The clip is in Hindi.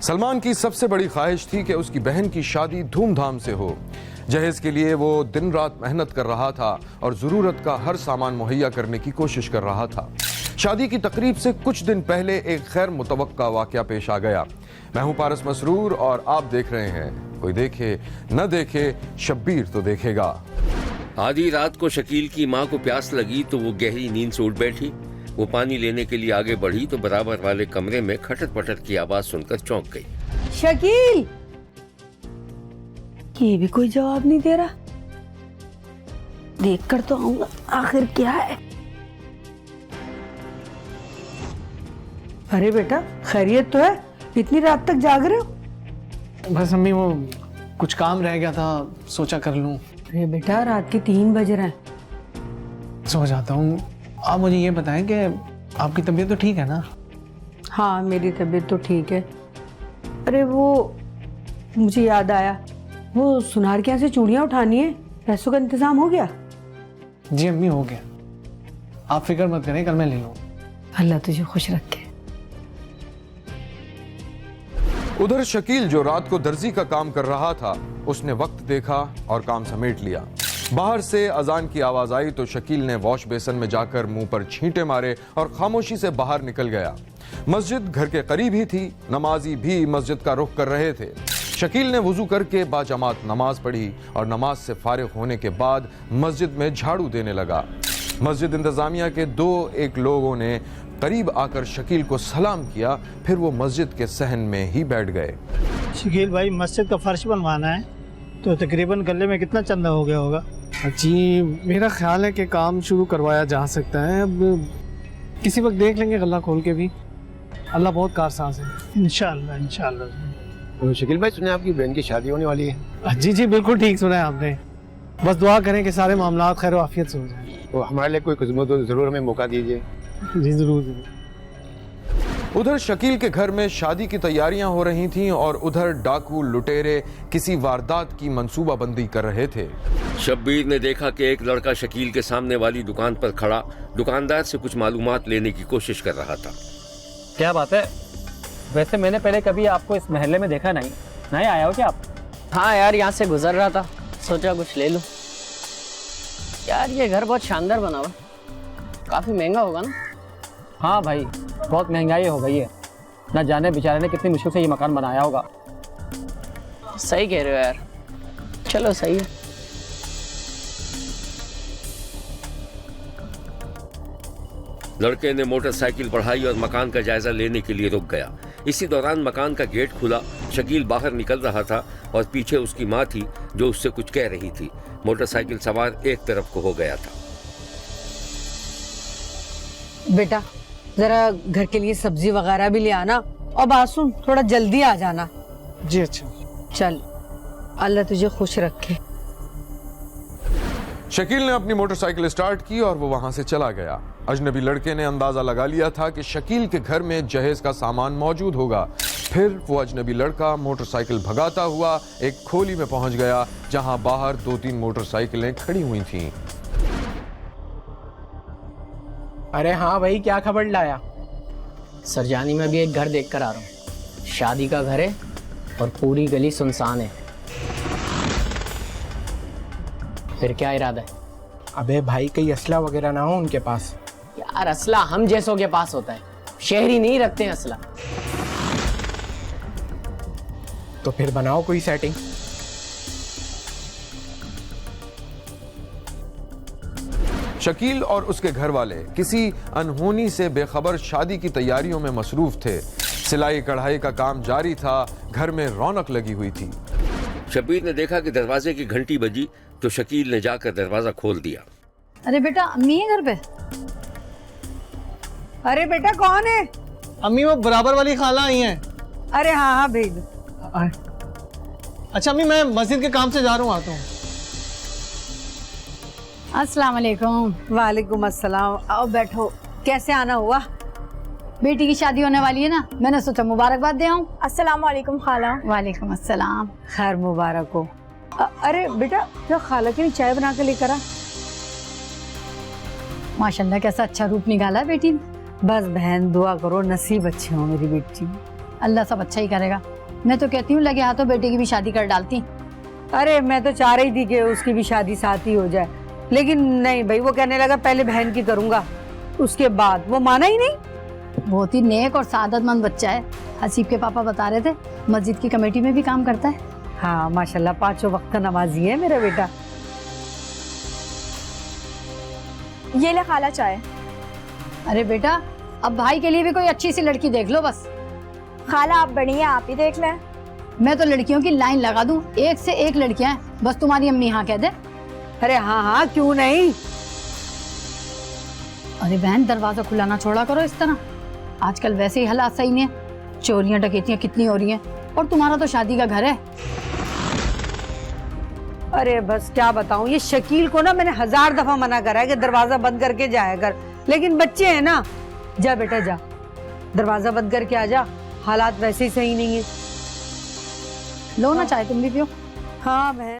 सलमान की सबसे बड़ी ख्वाहिश थी कि उसकी बहन की शादी धूमधाम से हो। जहेज के लिए वो दिन रात मेहनत कर रहा था और जरूरत का हर सामान मुहैया करने की कोशिश कर रहा था। शादी की तकरीब से कुछ दिन पहले एक खैर मुतवक्का वाकया पेश आ गया। मैं हूं पारस मसरूर और आप देख रहे हैं कोई देखे न देखे शब्बीर तो देखेगा। आधी रात को शकील की माँ को प्यास लगी तो वो गहरी नींद से उठ बैठी। वो पानी लेने के लिए आगे बढ़ी तो बराबर वाले कमरे में खटक पटक की आवाज सुनकर चौंक गई। शकील, ये भी कोई जवाब नहीं दे रहा। देख कर तो आऊंगा आखिर क्या है। अरे बेटा, खैरियत तो है? इतनी रात तक जाग रहे हो? बस अम्मी वो कुछ काम रह गया था, सोचा कर लूं। अरे बेटा, रात के 3 बज रहे हैं। सो जाता हूँ। आप मुझे ये बताएं कि आपकी तबीयत तो ठीक है ना? हाँ, मेरी तबीयत तो ठीक है। अरे वो मुझे याद आया, वो सुनार के यहाँ से चूड़ियाँ उठानी है, पैसों का इंतजाम हो गया? जी अम्मी, हो गया। आप फिक्र मत करें, कल मैं ले लूँ। अल्लाह तुझे खुश रखे। उधर शकील जो रात को दर्जी का काम कर रहा था, उसने वक्त देखा और काम समेट लिया। बाहर से अजान की आवाज आई तो शकील ने वॉश बेसन में जाकर मुंह पर छींटे मारे और खामोशी से बाहर निकल गया। मस्जिद घर के करीब ही थी, नमाजी भी मस्जिद का रुख कर रहे थे। शकील ने वुजू करके बाजमात नमाज पढ़ी और नमाज से फारिग होने के बाद मस्जिद में झाड़ू देने लगा। मस्जिद इंतजामिया के एक लोगों ने करीब आकर शकील को सलाम किया, फिर वो मस्जिद के सहन में ही बैठ गए। शकील भाई, मस्जिद का फर्श बनवाना है तो तकरीबन गले में कितना चंदा हो गया होगा? जी मेरा ख्याल है कि काम शुरू करवाया जा सकता है। अब किसी वक्त देख लेंगे गला खोल के भी। अल्लाह बहुत कारसाज है। इंशाअल्लाह इंशाअल्लाह। तो शकील भाई, सुने आपकी बहन की शादी होने वाली है? जी जी बिल्कुल ठीक सुना है आपने। बस दुआ करें कि सारे मामलात खैर आफियत से हो जाए। तो हमारे लिए कोई खिदमत हो जरूर हमें मौका दीजिए। जी जरूर। उधर शकील के घर में शादी की तैयारियां हो रही थीं और उधर डाकू लुटेरे किसी वारदात की मंसूबाबंदी कर रहे थे। शब्बीर ने देखा कि एक लड़का शकील के सामने वाली दुकान पर खड़ा दुकानदार से कुछ मालूमात लेने की कोशिश कर रहा था। क्या बात है? वैसे मैंने पहले कभी आपको इस महल्ले में देखा नहीं। नए आया हो क्या आप? हाँ यार, यहाँ से गुजर रहा था, सोचा कुछ ले लूं। यार ये घर बहुत शानदार बना हुआ, काफी महंगा होगा ना? हाँ भाई, बहुत महंगाई हो गई है। ना जाने बेचारे ने कितनी मुश्किल से ये मकान बनाया होगा। सही कह रहे हो यार, चलो सही है। लड़के ने मोटरसाइकिल बढ़ाई और मकान का जायजा लेने के लिए रुक गया। इसी दौरान मकान का गेट खुला। शकील बाहर निकल रहा था और पीछे उसकी माँ थी जो उससे कुछ कह रही थी। मोटरसाइकिल सवार एक तरफ को हो गया था। बेटा, जरा घर के लिए सब्जी वगैरह भी ले आना, और बात सुन, थोड़ा जल्दी आ जाना। जी अच्छा। चल, अल्लाह तुझे खुश रखे। शकील ने अपनी मोटरसाइकिल स्टार्ट की और वो वहां से चला गया। अजनबी लड़के ने अंदाजा लगा लिया था कि शकील के घर में जहेज का सामान मौजूद होगा। फिर वो अजनबी लड़का मोटरसाइकिल भगाता हुआ एक खोली में पहुंच गया जहां बाहर 2-3 मोटरसाइकिलें खड़ी हुई थीं। अरे हाँ भाई, क्या खबर लाया? सरजानी में भी एक घर देख कर आ रहा हूँ। शादी का घर है और पूरी गली सुनसान है। फिर क्या इरादा है? अबे भाई, कहीं असला वगैरह ना हो उनके पास। यार असला हम जैसों के पास होता है, शहरी नहीं रखते हैं असला। तो फिर बनाओ कोई सेटिंग। शकील और उसके घर वाले किसी अनहोनी से बेखबर शादी की तैयारियों में मसरूफ थे। सिलाई कढ़ाई का काम जारी था, घर में रौनक लगी हुई थी। शब्बीर ने देखा कि दरवाजे की घंटी बजी तो शकील ने जाकर दरवाजा खोल दिया। अरे बेटा, अम्मी है घर पे? अरे बेटा, कौन है? अम्मी वो बराबर वाली खाला आई हैं। अरे हाँ हाँ, भेज। अच्छा अम्मी, मैं मस्जिद के काम से जा रहा हूँ, आता हूँ। अस्सलाम वालेकुम। वालेकुम अस्सलाम। आओ बैठो। कैसे आना हुआ? बेटी की शादी होने वाली है ना, मैंने सोचा मुबारकबाद दे आऊं। अस्सलाम वालेकुम खाला। वालेकुम अस्सलाम। खैर मुबारक हो। अरे बेटा, जो खाला के लिए चाय बना के लेकर आ। माशाल्लाह कैसा अच्छा रूप निकाला है बेटी ने। बस बहन, दुआ करो नसीब अच्छे हो मेरी बेटी। अल्लाह सब अच्छा ही करेगा। मैं तो कहती हूँ लगे हाथों बेटी की भी शादी कर डालती। अरे मैं तो चाह रही थी कि उसकी भी शादी साथ ही हो जाए, लेकिन नहीं भाई, वो कहने लगा पहले बहन की करूंगा, उसके बाद। वो माना ही नहीं। बहुत ही नेक और सादतमंद बच्चा है। हसीब के पापा बता रहे थे मस्जिद की कमेटी में भी काम करता है। हाँ माशाल्लाह, 5 वक्त का नमाजी है मेरा बेटा। ये ले खाला चाय। अरे बेटा, अब भाई के लिए भी कोई अच्छी सी लड़की देख लो बस। खाला आप बड़ी हैं, आप ही देख लें। मैं तो लड़कियों की लाइन लगा दूं, एक से एक लड़कियां हैं, बस तुम्हारी अम्मी हाँ कह दे। अरे हाँ हाँ, क्यों नहीं। अरे बहन, दरवाजा खुला ना छोड़ा करो इस तरह। आजकल वैसे ही हालात सही नहीं है, चोरियां डकैतियां कितनी हो रही हैं, और तुम्हारा तो शादी का घर है। अरे बस क्या बताऊं, ये शकील को ना मैंने 1000 दफा मना करा है कि दरवाजा बंद करके जाया कर, लेकिन बच्चे हैं ना। जा बेटा जा, दरवाजा बंद करके आ जा, हालात वैसे ही सही नहीं है। लो ना चाय, तुम भी पियो। हाँ बहन।